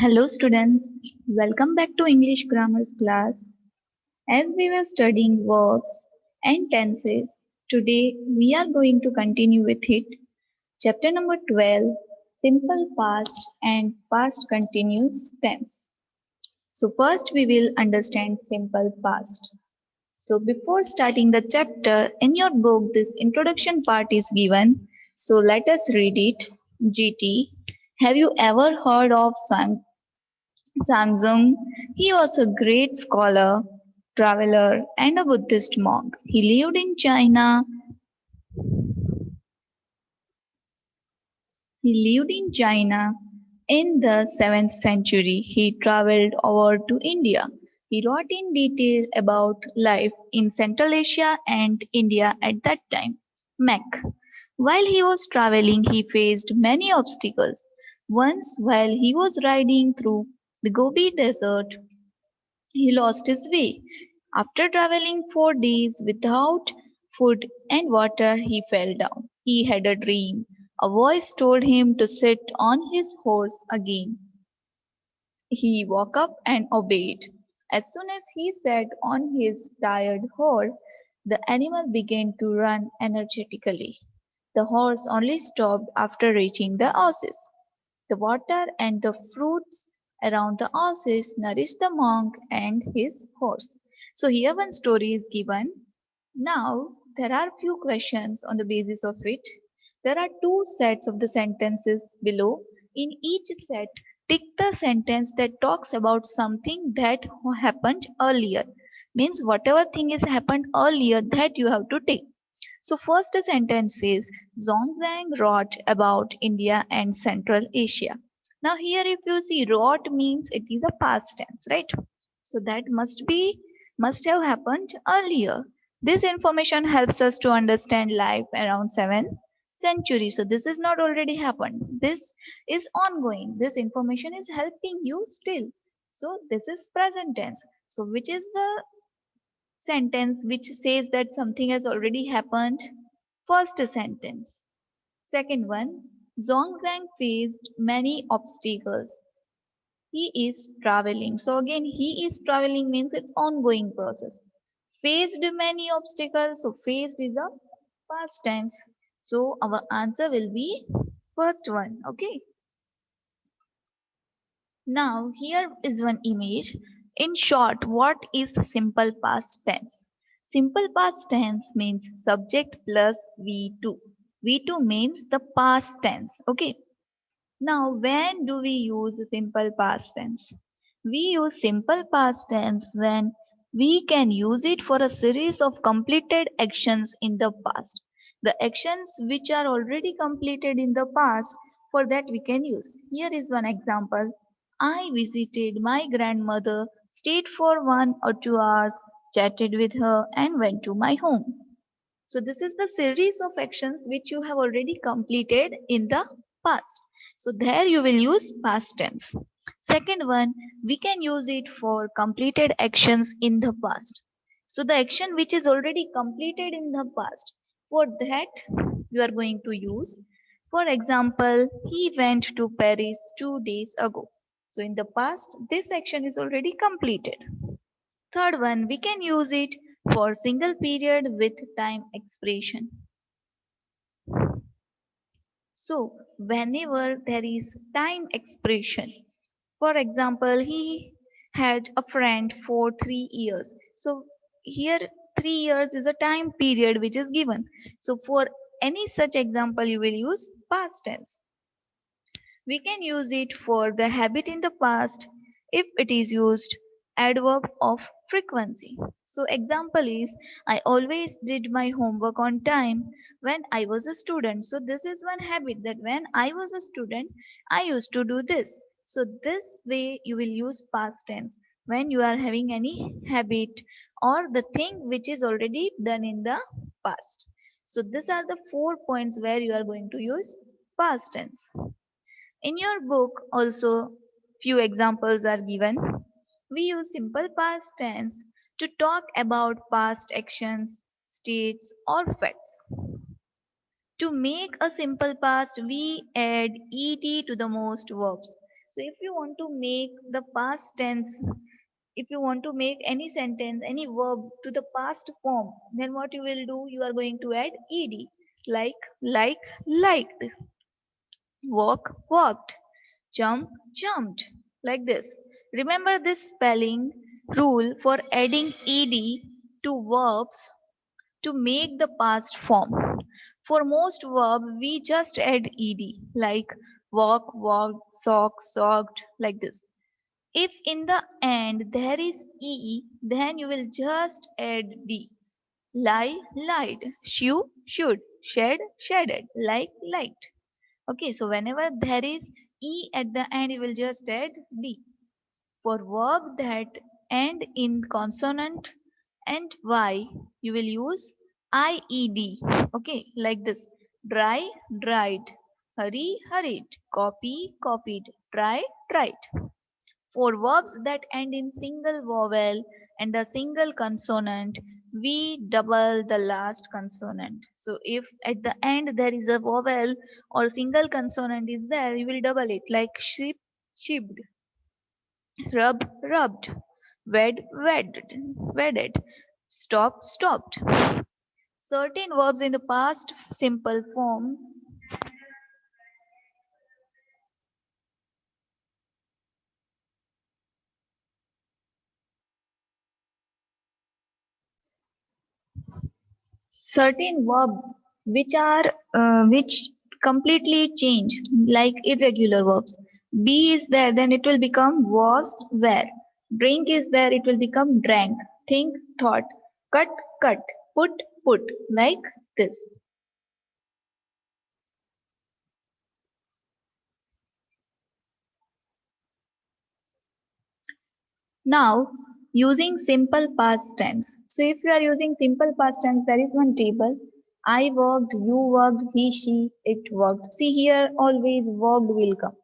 Hello students, welcome back to English Grammars class. As we were studying verbs and tenses, today we are going to continue with it. Chapter number 12, Simple Past and Past Continuous Tense. So first we will understand simple past. So before starting the chapter, in your book this introduction part is given. So let us read it. GT, have you ever heard of Sanzong? He was a great scholar, traveler, and a Buddhist monk. He lived in China. He lived in China in the 7th century. He traveled over to India. He wrote in detail about life in Central Asia and India at that time. Mac. While he was traveling, he faced many obstacles. Once, while he was riding through the Gobi Desert, he lost his way. After traveling 4 days without food and water, he fell down. He had a dream. A voice told him to sit on his horse again. He woke up and obeyed. As soon as he sat on his tired horse, the animal began to run energetically. The horse only stopped after reaching the oasis. The water and the fruits around the oasis nourished the monk and his horse. So here one story is given. Now there are few questions on the basis of it. There are two sets of the sentences below. In each set, tick the sentence that talks about something that happened earlier. Means whatever thing is happened earlier that you have to tick. So first sentence is Zhongzhang wrote about India and Central Asia. Now here if you see wrote means it is a past tense, right? So that must have happened earlier. This information helps us to understand life around 7th century. So this is not already happened. This is ongoing. This information is helping you still. So this is present tense. So which is the sentence which says that something has already happened? First sentence. Second one, Zhongzhang faced many obstacles. He is traveling. So again, he is traveling means it's ongoing process. Faced many obstacles. So faced is a past tense. So our answer will be first one. Okay. Now here is one image. In short, what is simple past tense? Simple past tense means subject plus V2. V2 means the past tense. Okay. Now when do we use simple past tense? We use simple past tense when we can use it for a series of completed actions in the past. The actions which are already completed in the past, for that we can use. Here is one example. I visited my grandmother, stayed for 1 or 2 hours, chatted with her, and went to my home. So this is the series of actions which you have already completed in the past. So there you will use past tense. Second one, we can use it for completed actions in the past. So the action which is already completed in the past, for that you are going to use. For example, he went to Paris 2 days ago. So in the past, this action is already completed. Third one, we can use it for single period with time expression. So whenever there is time expression, for example, he had a friend for 3 years. So here 3 years is a time period which is given. So for any such example, you will use past tense. We can use it for the habit in the past if it is used adverb of frequency. So example is I always did my homework on time when I was a student. So this is one habit that when I was a student I used to do this. So this way you will use past tense when you are having any habit or the thing which is already done in the past. So these are the 4 points where you are going to use past tense. In your book also few examples are given. We use simple past tense to talk about past actions, states or facts. To make a simple past we add et to the most verbs. So if you want to make the past tense, if you want to make any sentence, any verb to the past form, then what you will do, you are going to add ed, like, liked, walk, walked, jump, jumped, like this. Remember this spelling rule for adding ed to verbs to make the past form. For most verb, we just add ed, like walk, walked, sock, socked, like this. If in the end there is e, then you will just add d. Lie, lied, shoe, should, shed, shedded, like, liked. Okay, so whenever there is e at the end, you will just add d. For verb that end in consonant and y, you will use ied. Okay, like this. Dry, dried. Hurry, hurried. Copy, copied. Try, tried. For verbs that end in single vowel and a single consonant, we double the last consonant. So if at the end there is a vowel or single consonant is there, you will double it, like sheep, sheeped, rub, rubbed, wed, wedded, wedded, stop, stopped. Certain verbs in the past simple form. Certain verbs which completely change, like irregular verbs. Be is there, then it will become was, were. Drink is there, it will become drank. Think, thought. Cut, cut. Put, put. Like this. Now, using simple past tense. So, if you are using simple past tense, there is one table. I worked, you worked, he, she, it worked. See here, always worked will come.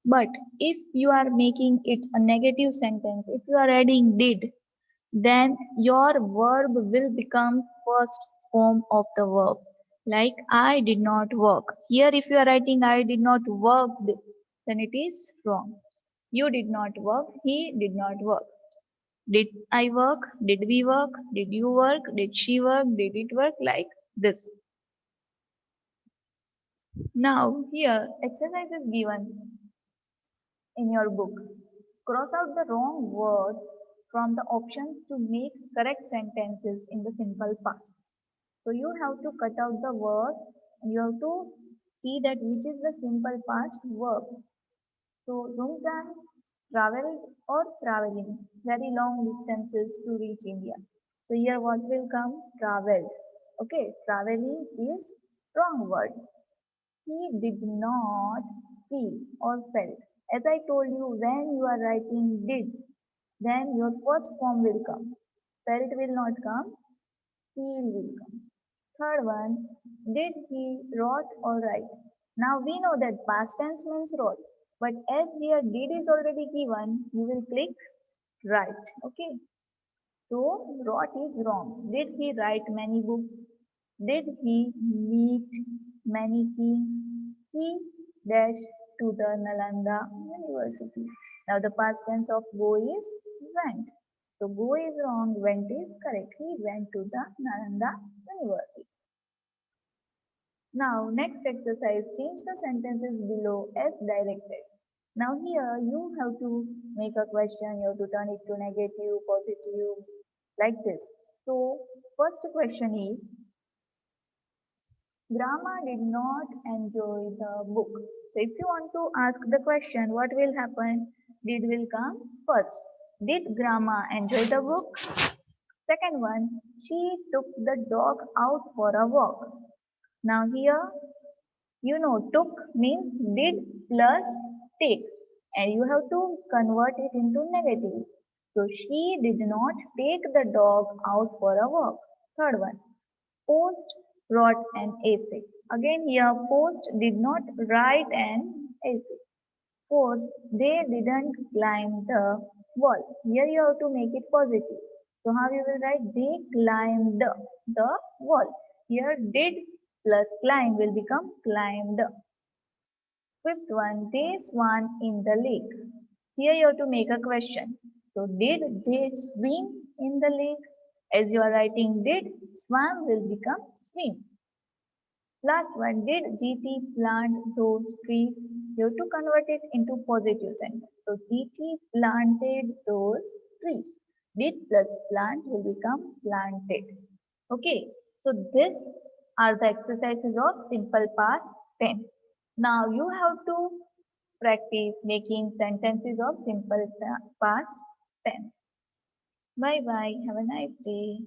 But if you are making it a negative sentence, if you are adding did, then your verb will become first form of the verb. Like I did not work. Here, if you are writing I did not work, then it is wrong. You did not work, he did not work. Did I work? Did we work? Did you work? Did she work? Did it work? Like this. Now, here, exercise is given in your book. Cross out the wrong word from the options to make correct sentences in the simple past. So you have to cut out the word and you have to see that which is the simple past verb. So Rumzan traveled or traveling very long distances to reach India. So here what will come? Traveled. Okay, traveling is wrong word. He did not feel or felt. As I told you, when you are writing did, then your first form will come. Felt will not come, feel will come. Third one, did he wrote or write? Now we know that past tense means wrote, but as here did is already given, you will click write. Okay, so wrote is wrong. Did he write many books? Did he meet many kings? He dashed to the Nalanda University. Now the past tense of go is went. So go is wrong, went is correct. He went to the Nalanda University. Now next exercise, change the sentences below as directed. Now here you have to make a question, you have to turn it to negative, positive, like this. So first question is, Grandma did not enjoy the book. So if you want to ask the question, what will happen? Did will come first. Did Grandma enjoy the book? Second one, she took the dog out for a walk. Now here, you know, took means did plus take. And you have to convert it into negative. So she did not take the dog out for a walk. Third one, Post wrote an essay. Again here Post did not write an essay. Fourth, they didn't climb the wall. Here you have to make it positive. So how you will write? They climbed the wall. Here did plus climb will become climbed. Fifth one, they swam in the lake. Here you have to make a question. So did they swim in the lake? As you are writing did, swam will become swim. Last one, did GT plant those trees? You have to convert it into positive sentence. So GT planted those trees. Did plus plant will become planted. Okay, so these are the exercises of simple past tense. Now you have to practice making sentences of simple past tense. Bye bye. Have a nice day.